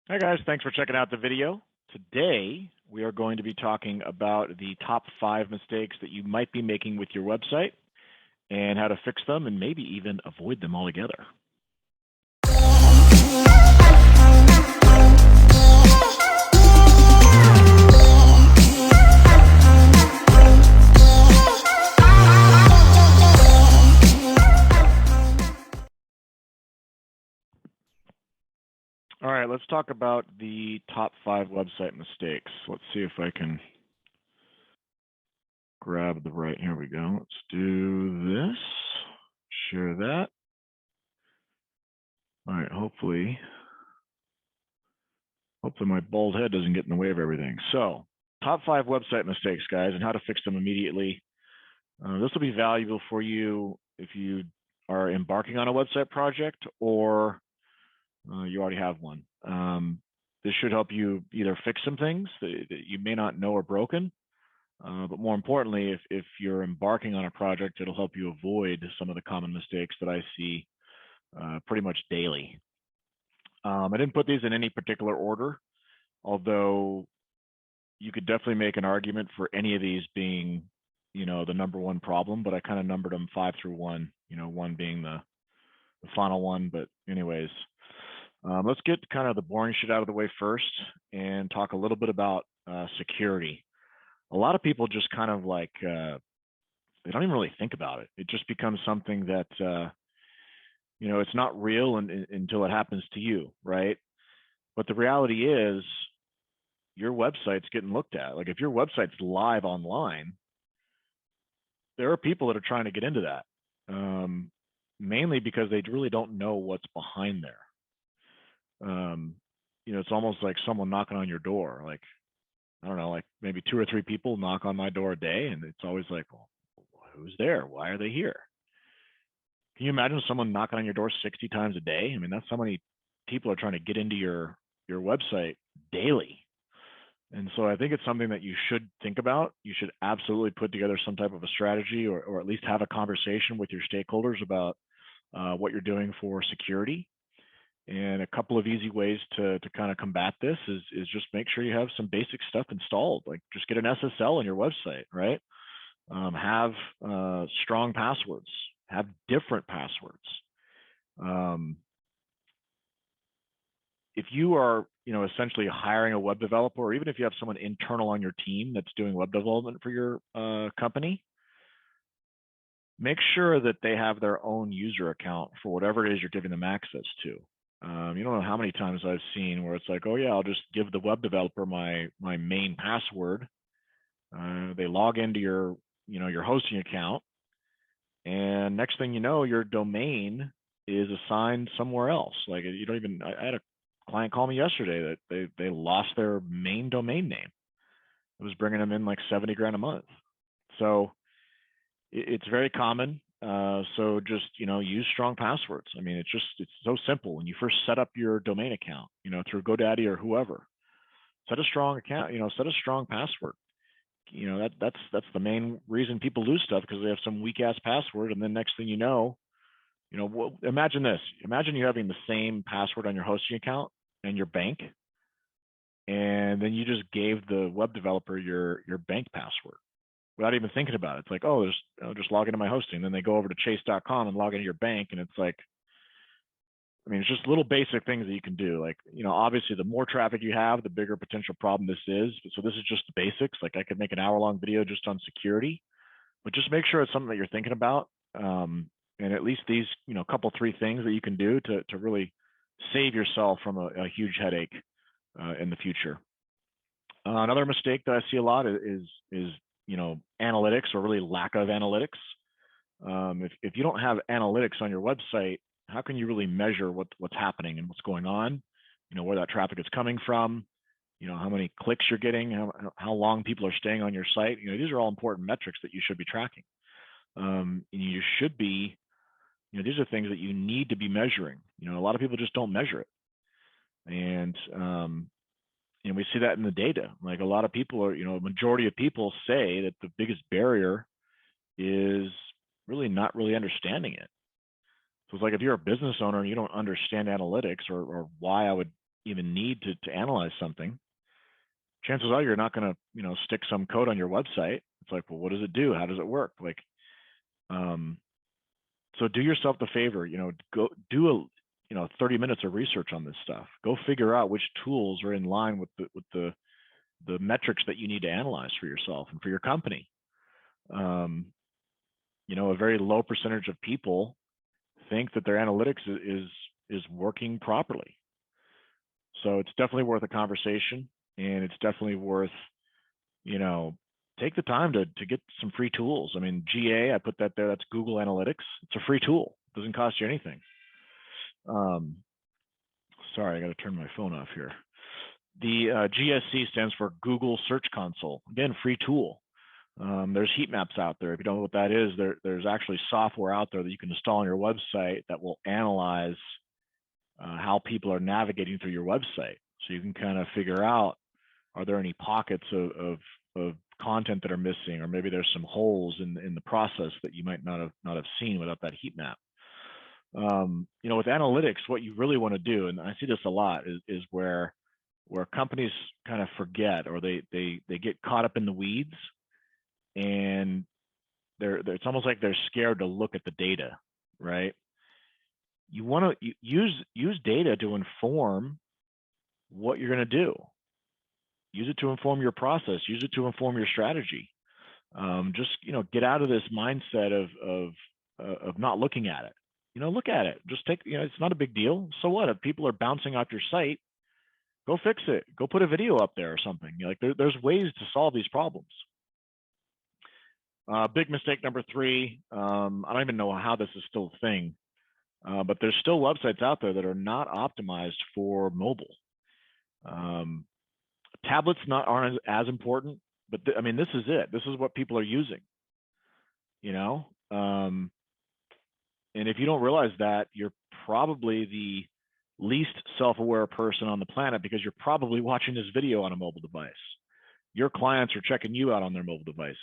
Hi guys, thanks for checking out the video. Today, we are going to be talking about the top 5 mistakes that you might be making with your website and how to fix them and maybe even avoid them altogether. All right, let's talk about the top 5 website mistakes. Let's see if I can grab the right, here we go. Let's do this, share that. All right, hopefully my bald head doesn't get in the way of everything. So, top 5 website mistakes, guys, and how to fix them immediately. This will be valuable for you if you are embarking on a website project or you already have one. This should help you either fix some things that you may not know are broken, but more importantly, if you're embarking on a project, it'll help you avoid some of the common mistakes that I see pretty much daily. I didn't put these in any particular order, although you could definitely make an argument for any of these being, the number one problem, but I kind of numbered them 5 through 1, one being the final one. But anyways, let's get kind of the boring shit out of the way first and talk a little bit about security. A lot of people just kind of like, they don't even really think about it. It just becomes something that, it's not real until it happens to you, right? But the reality is, your website's getting looked at. Like if your website's live online, there are people that are trying to get into that, mainly because they really don't know what's behind there. It's almost like someone knocking on your door. Like, I don't know, like maybe 2 or 3 people knock on my door a day, and it's always like, well, who's there? Why are they here? Can you imagine someone knocking on your door 60 times a day? I mean, that's how many people are trying to get into your website daily. And so I think it's something that you should think about. You should absolutely put together some type of a strategy, or at least have a conversation with your stakeholders about what you're doing for security. And a couple of easy ways to kind of combat this is just make sure you have some basic stuff installed. Like just get an SSL on your website, right? Have strong passwords. Have different passwords. If you are, essentially hiring a web developer, or even if you have someone internal on your team that's doing web development for your company, make sure that they have their own user account for whatever it is you're giving them access to. You don't know how many times I've seen where it's like, oh yeah, I'll just give the web developer my main password. They log into your hosting account, and next thing you know, your domain is assigned somewhere else. Like you don't even. I had a client call me yesterday that they lost their main domain name. It was bringing them in like 70 grand a month. So it's very common. So just use strong passwords. I mean, it's so simple. When you first set up your domain account, through GoDaddy or whoever, set a strong account. Set a strong password. That's the main reason people lose stuff, because they have some weak ass password, and then next thing you know, imagine this. Imagine you having the same password on your hosting account and your bank, and then you just gave the web developer your bank password without even thinking about it. It's like, oh, just log into my hosting. Then they go over to chase.com and log into your bank, and it's like, I mean, it's just little basic things that you can do. Like, obviously the more traffic you have, the bigger potential problem this is. So this is just the basics. Like I could make an hour-long video just on security, but just make sure it's something that you're thinking about. And at least these, couple, 3 things that you can do to really save yourself from a huge headache in the future. Another mistake that I see a lot is analytics, or really lack of analytics. If you don't have analytics on your website, how can you really measure what's happening and what's going on? Where that traffic is coming from. How many clicks you're getting, how long people are staying on your site. These are all important metrics that you should be tracking. And you should be, these are things that you need to be measuring. A lot of people just don't measure it. And we see that in the data. Like a lot of people are, a majority of people say that the biggest barrier is really not really understanding it. So it's like if you're a business owner and you don't understand analytics, or why I would even need to analyze something, chances are you're not going to, stick some code on your website. It's like, well, what does it do? How does it work? Like, so do yourself the favor, go do 30 minutes of research on this stuff. Go figure out which tools are in line with the metrics that you need to analyze for yourself and for your company. A very low percentage of people think that their analytics is working properly. So it's definitely worth a conversation, and it's definitely worth, take the time to get some free tools. I mean, GA, I put that there. That's Google Analytics. It's a free tool. It doesn't cost you anything. Sorry, I got to turn my phone off here. The GSC stands for Google Search Console. Again, free tool. There's heat maps out there. If you don't know what that is, there's actually software out there that you can install on your website that will analyze how people are navigating through your website. So you can kind of figure out, are there any pockets of content that are missing, or maybe there's some holes in the process that you might not have seen without that heat map. With analytics, what you really want to do, and I see this a lot, is where companies kind of forget, or they get caught up in the weeds, and it's almost like they're scared to look at the data, right? You want to use data to inform what you're going to do. Use it to inform your process. Use it to inform your strategy. Just get out of this mindset of not looking at it. Look at it. Just take. It's not a big deal. So what? If people are bouncing off your site, go fix it. Go put a video up there or something. There's ways to solve these problems. Big mistake number 3. I don't even know how this is still a thing, but there's still websites out there that are not optimized for mobile. Tablets aren't as important, but this is it. This is what people are using. And if you don't realize that, you're probably the least self-aware person on the planet, because you're probably watching this video on a mobile device. Your clients are checking you out on their mobile devices.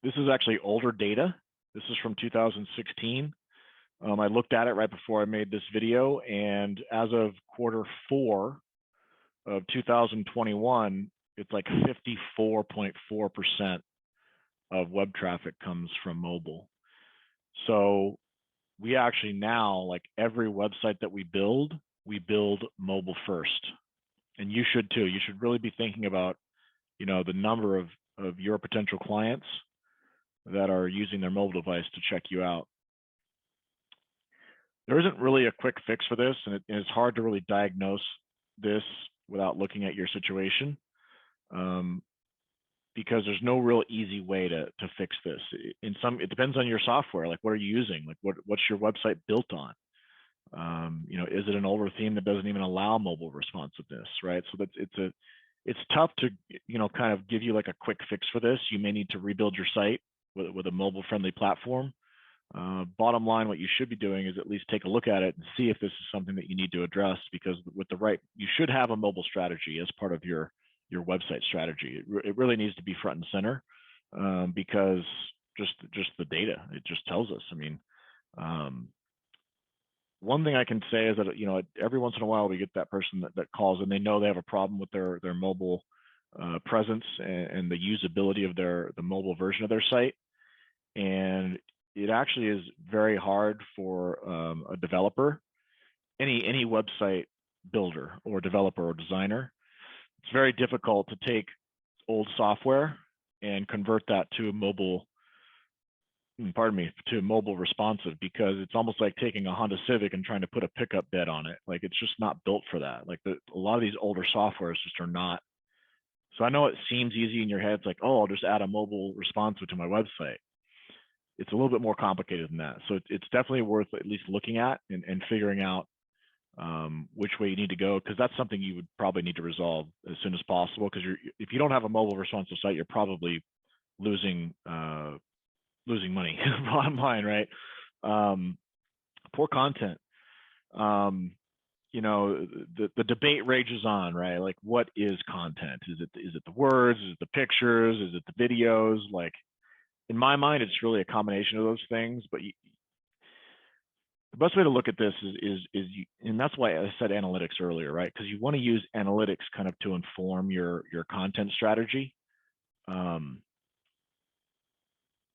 This is actually older data. This is from 2016. I looked at it right before I made this video, and as of Q4 of 2021, it's like 54.4% of web traffic comes from mobile. So we actually now, like every website that we build mobile first. And you should too. You should really be thinking about, the number of your potential clients that are using their mobile device to check you out. There isn't really a quick fix for this, and it's hard to really diagnose this without looking at your situation, because there's no real easy way to fix this. It depends on your software. Like, what are you using? Like, what's your website built on? Is it an older theme that doesn't even allow mobile responsiveness, right? So it's tough to kind of give you like a quick fix for this. You may need to rebuild your site with a mobile friendly platform. Bottom line, what you should be doing is at least take a look at it and see if this is something that you need to address, because you should have a mobile strategy as part of your website strategy. It really needs to be front and center, because just the data, it just tells us. One thing I can say is that every once in a while we get that person that calls and they know they have a problem with their mobile presence and the usability of the mobile version of their site, and it actually is very hard for a developer, any website builder or developer or designer. It's very difficult to take old software and convert that to mobile responsive, because it's almost like taking a Honda Civic and trying to put a pickup bed on it. Like, it's just not built for that. Like, a lot of these older softwares just are not. So I know it seems easy in your head. It's like, oh, I'll just add a mobile responsive to my website. It's a little bit more complicated than that. So it's definitely worth at least looking at and figuring out which way you need to go, because that's something you would probably need to resolve as soon as possible. Because if you don't have a mobile responsive site, you're probably losing money. Bottom line, right? Poor content. The debate rages on, right? Like, what is content? Is it the words? Is it the pictures? Is it the videos? Like, in my mind, it's really a combination of those things. But the best way to look at this and that's why I said analytics earlier, right? Because you want to use analytics kind of to inform your content strategy.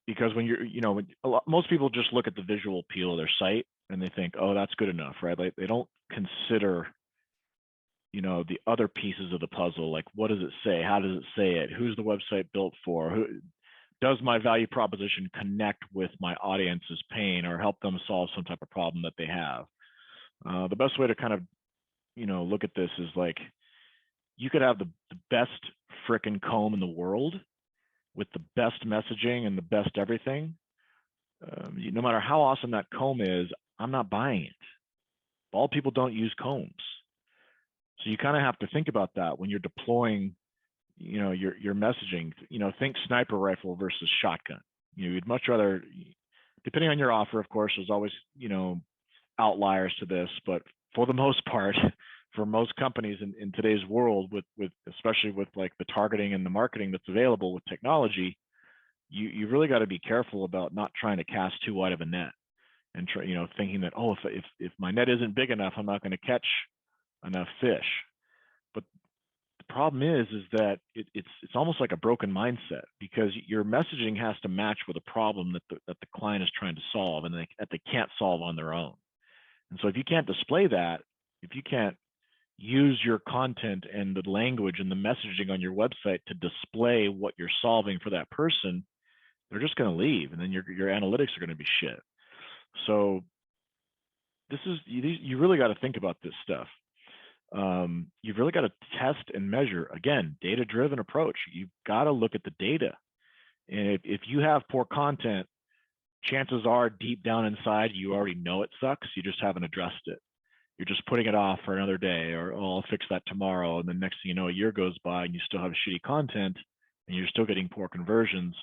Because when most people just look at the visual appeal of their site and they think, oh, that's good enough, right? Like they don't consider, the other pieces of the puzzle, like what does it say? How does it say it? Who's the website built for? Does my value proposition connect with my audience's pain or help them solve some type of problem that they have? The best way to kind of, look at this is like, you could have the best frickin' comb in the world with the best messaging and the best everything. No matter how awesome that comb is, I'm not buying it. All people don't use combs. So you kind of have to think about that when you're deploying, your messaging. Think sniper rifle versus shotgun. You'd much rather, depending on your offer, of course, there's always, outliers to this, but for the most part, for most companies in today's world, with especially with like the targeting and the marketing that's available with technology, you really got to be careful about not trying to cast too wide of a net and thinking that, oh, if my net isn't big enough, I'm not going to catch enough fish. But the problem is that it's almost like a broken mindset, because your messaging has to match with a problem that the client is trying to solve and that they can't solve on their own. And so if you can't display that, if you can't use your content and the language and the messaging on your website to display what you're solving for that person, they're just going to leave, and then your analytics are going to be shit. So you really got to think about this stuff. You've really got to test and measure. Again, data-driven approach. You've got to look at the data. And if you have poor content, chances are deep down inside, you already know it sucks. You just haven't addressed it. You're just putting it off for another day, or, oh, I'll fix that tomorrow. And then next thing you know, a year goes by and you still have shitty content and you're still getting poor conversions,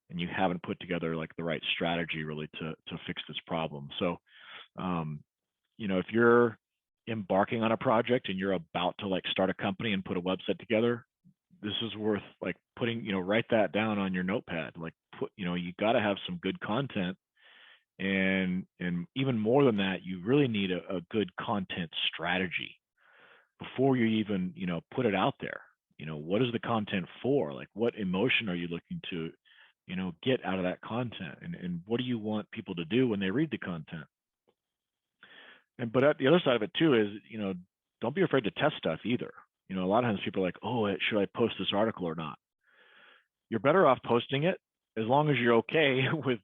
and you haven't put together like the right strategy really to fix this problem. So, if you're embarking on a project and you're about to like start a company and put a website together, this is worth like putting, write that down on your notepad. Like you got to have some good content. And even more than that, you really need a good content strategy before you even, put it out there. What is the content for? Like, what emotion are you looking to, get out of that content? And what do you want people to do when they read the content? But at the other side of it too is, don't be afraid to test stuff either. A lot of times people are like, oh, should I post this article or not? You're better off posting it as long as you're okay with,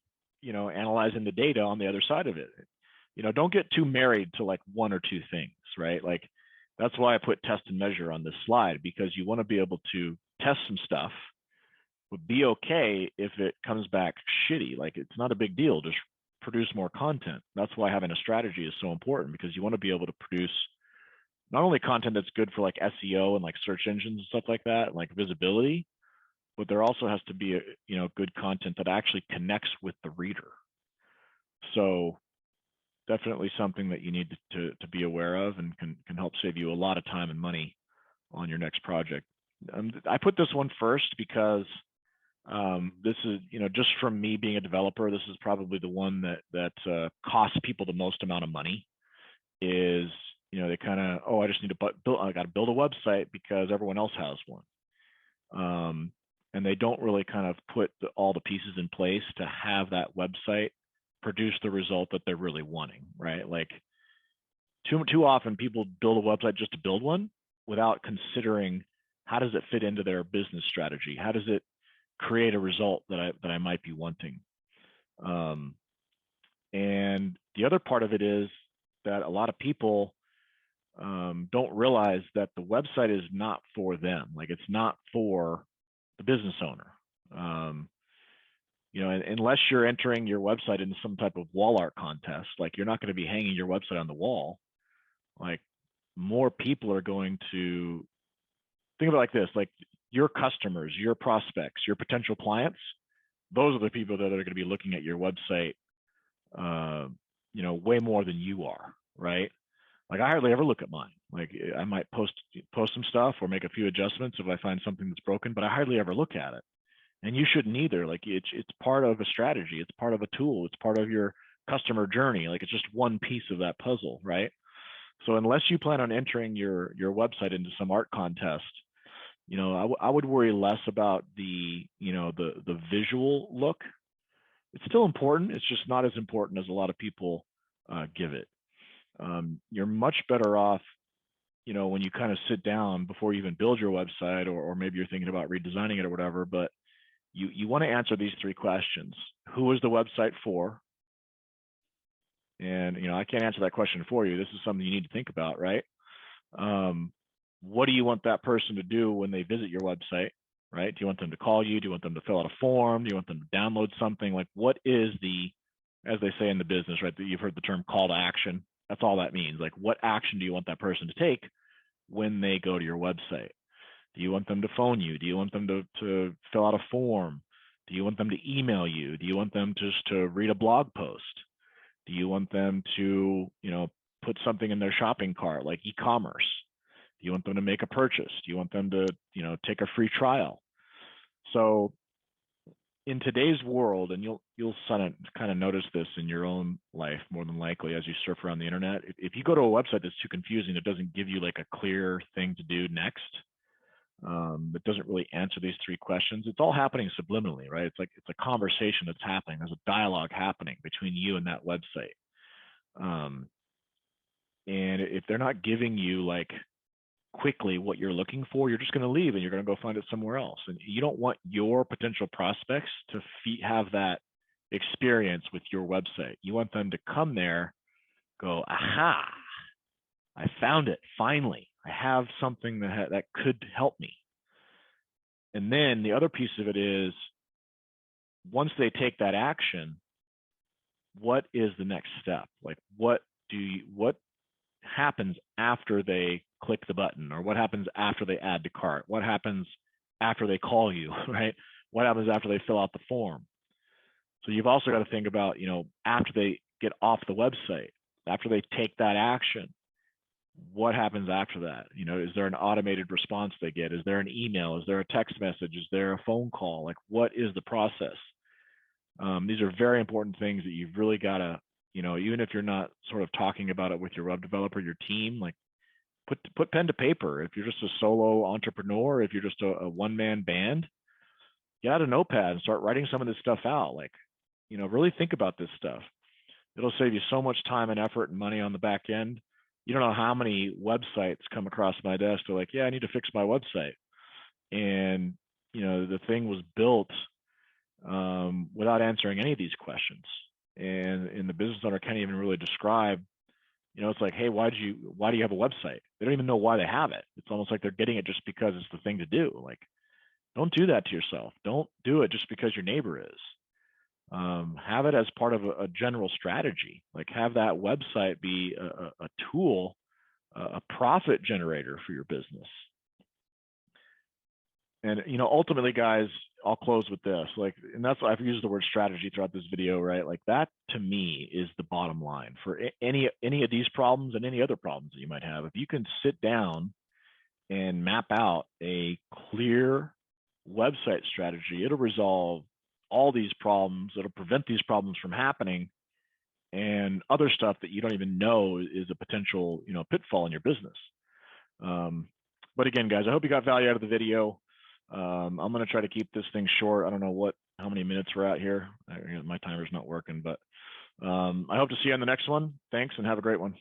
analyzing the data on the other side of it. Don't get too married to like one or two things, right? Like that's why I put test and measure on this slide, because you want to be able to test some stuff, but be okay if it comes back shitty. Like it's not a big deal. Just produce more content. That's why having a strategy is so important, because you want to be able to produce not only content that's good for like SEO and like search engines and stuff like that, like visibility, but there also has to be good content that actually connects with the reader. So definitely something that you need to be aware of, and can help save you a lot of time and money on your next project. I put this one first because this is, just from me being a developer, this is probably the one that costs people the most amount of money. Is, they kind of, oh, I just need to build, I got to build a website because everyone else has one. And they don't really kind of put all the pieces in place to have that website produce the result that they're really wanting, right? Like too often people build a website just to build one without considering, how does it fit into their business strategy? How does it create a result that I might be wanting? And the other part of it is that a lot of people don't realize that the website is not for them. Like it's not for the business owner. Unless you're entering your website into some type of wall art contest, like you're not going to be hanging your website on the wall. Like more people are going to think of it like this, like your customers, your prospects, your potential clients, those are the people that are going to be looking at your website, way more than you are, right? Like I hardly ever look at mine. Like I might post some stuff or make a few adjustments if I find something that's broken, but I hardly ever look at it. And you shouldn't either. Like it's part of a strategy. It's part of a tool. It's part of your customer journey. Like it's just one piece of that puzzle, right? So unless you plan on entering your website into some art contest, you know, I would worry less about the, you know, the visual look. It's still important. It's just not as important as a lot of people give it. You're much better off, you know, when you kind of sit down before you even build your website, or maybe you're thinking about redesigning it or whatever, but you want to answer these three questions. Who is the website for? And, you know, I can't answer that question for you. This is something you need to think about, right? What do you want that person to do when they visit your website, right? Do you want them to call you? Do you want them to fill out a form? Do you want them to download something? Like, what is the, as they say in the business, right? That you've heard the term call to action. That's all that means. Like, what action do you want that person to take when they go to your website? Do you want them to phone you? Do you want them to fill out a form? Do you want them to email you? Do you want them just to read a blog post? Do you want them to, you know, put something in their shopping cart, like e-commerce? Do you want them to make a purchase? Do you want them to, you know, take a free trial? So in today's world, and you'll kind of notice this in your own life more than likely as you surf around the internet. If you go to a website that's too confusing, it doesn't give you like a clear thing to do next, that doesn't really answer these three questions, it's all happening subliminally, right? It's like it's a conversation that's happening. There's a dialogue happening between you and that website. And if they're not giving you like quickly what you're looking for, you're just going to leave and you're going to go find it somewhere else. And you don't want your potential prospects to have that experience with your website. You want them to come there, go, aha, I found it finally. I have something that could help me. And then the other piece of it is, once they take that action, what is the next step? Like, what happens after they click the button, or what happens after they add to cart? What happens after they call you, right? What happens after they fill out the form? So you've also got to think about, you know, after they get off the website, after they take that action, what happens after that? You know, is there an automated response they get? Is there an email? Is there a text message? Is there a phone call? Like, what is the process? These are very important things that you've really got to, you know, even if you're not sort of talking about it with your web developer, your team, like put pen to paper. If you're just a solo entrepreneur, if you're just a one-man band, get out a notepad and start writing some of this stuff out. Like, you know, really think about this stuff. It'll save you so much time and effort and money on the back end. You don't know how many websites come across my desk. They're like, yeah, I need to fix my website. And, you know, the thing was built without answering any of these questions. And the business owner can't even really describe, you know, it's like, hey, why do you have a website? They don't even know why they have it. It's almost like they're getting it just because it's the thing to do. Like, don't do that to yourself. Don't do it just because your neighbor is. Have it as part of a general strategy. Like, have that website be a tool, a profit generator for your business. And, you know, ultimately, guys, I'll close with this. Like, and that's why I've used the word strategy throughout this video, right? Like, that to me is the bottom line for any of these problems and any other problems that you might have. If you can sit down and map out a clear website strategy, it'll resolve all these problems. It'll prevent these problems from happening, and other stuff that you don't even know is a potential, you know, pitfall in your business. But again, guys, I hope you got value out of the video. I'm going to try to keep this thing short. I don't know how many minutes we're at here. My timer's not working, but I hope to see you on the next one. Thanks, and have a great one.